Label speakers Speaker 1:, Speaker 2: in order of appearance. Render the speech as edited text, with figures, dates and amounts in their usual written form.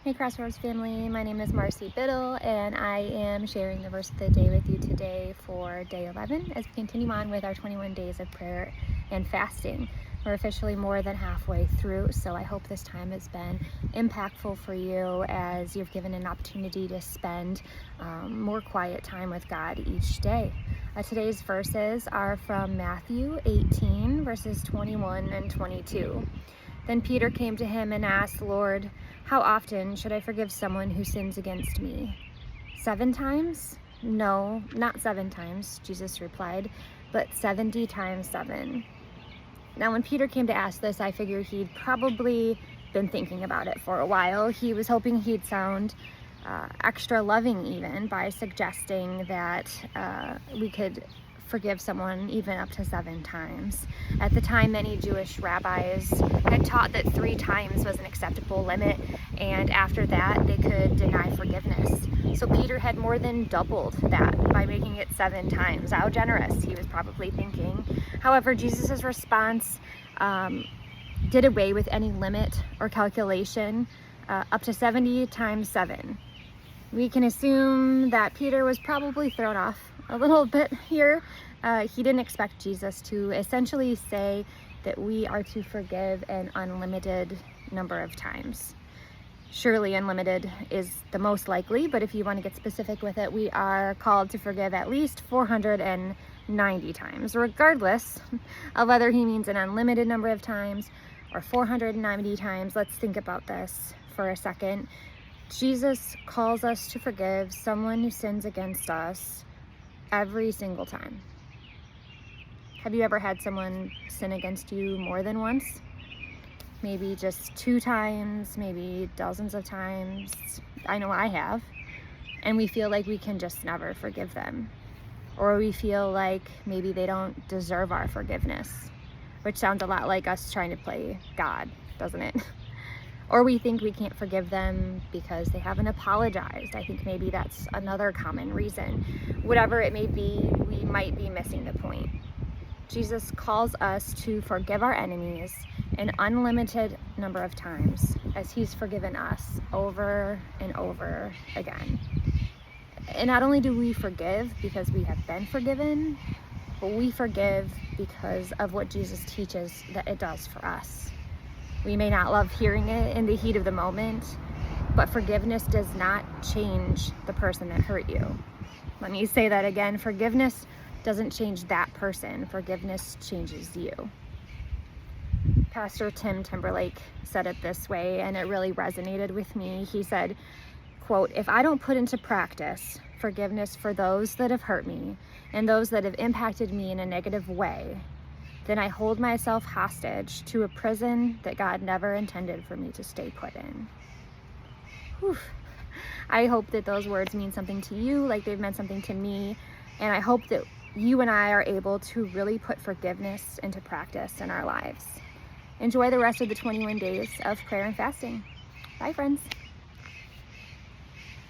Speaker 1: Hey Crossroads family, my name is Marcy Biddle and I am sharing the verse of the day with you today for day 11 as we continue on with our 21 days of prayer and fasting. We're officially more than halfway through, so I hope this time has been impactful for you as you've given an opportunity to spend more quiet time with God each day. Today's verses are from Matthew 18 verses 21 and 22. Then Peter came to him and asked, "Lord, how often should I forgive someone who sins against me? 7 times? No, not 7 times, Jesus replied, but 70 times 7. Now, when Peter came to ask this, I figured he'd probably been thinking about it for a while. He was hoping he'd sound extra loving even by suggesting that we could forgive someone even up to 7 times. At the time, many Jewish rabbis had taught that 3 times was an acceptable limit, and after that, they could deny forgiveness. So Peter had more than doubled that by making it 7 times. How generous, he was probably thinking. However, Jesus' response did away with any limit or calculation up to 70 times 7. We can assume that Peter was probably thrown off a little bit here. He didn't expect Jesus to essentially say that we are to forgive an unlimited number of times. Surely unlimited is the most likely, but if you want to get specific with it, we are called to forgive at least 490 times, regardless of whether he means an unlimited number of times or 490 times. Let's think about this for a second. Jesus calls us to forgive someone who sins against us every single time. Have you ever had someone sin against you more than once? Maybe just 2 times, maybe dozens of times. I know I have. And we feel like we can just never forgive them. Or we feel like maybe they don't deserve our forgiveness, which sounds a lot like us trying to play God, doesn't it? Or we think we can't forgive them because they haven't apologized. I think maybe that's another common reason. Whatever it may be, we might be missing the point. Jesus calls us to forgive our enemies an unlimited number of times as he's forgiven us over and over again. And not only do we forgive because we have been forgiven, but we forgive because of what Jesus teaches that it does for us. We may not love hearing it in the heat of the moment, but forgiveness does not change the person that hurt you. Let me say that again. Forgiveness doesn't change that person. Forgiveness changes you. Pastor Tim Timberlake said it this way, and it really resonated with me. He said, quote, "If I don't put into practice forgiveness for those that have hurt me and those that have impacted me in a negative way, then I hold myself hostage to a prison that God never intended for me to stay put in." Whew. I hope that those words mean something to you like they've meant something to me, and I hope that you and I are able to really put forgiveness into practice in our lives. Enjoy the rest of the 21 days of prayer and fasting. Bye, friends.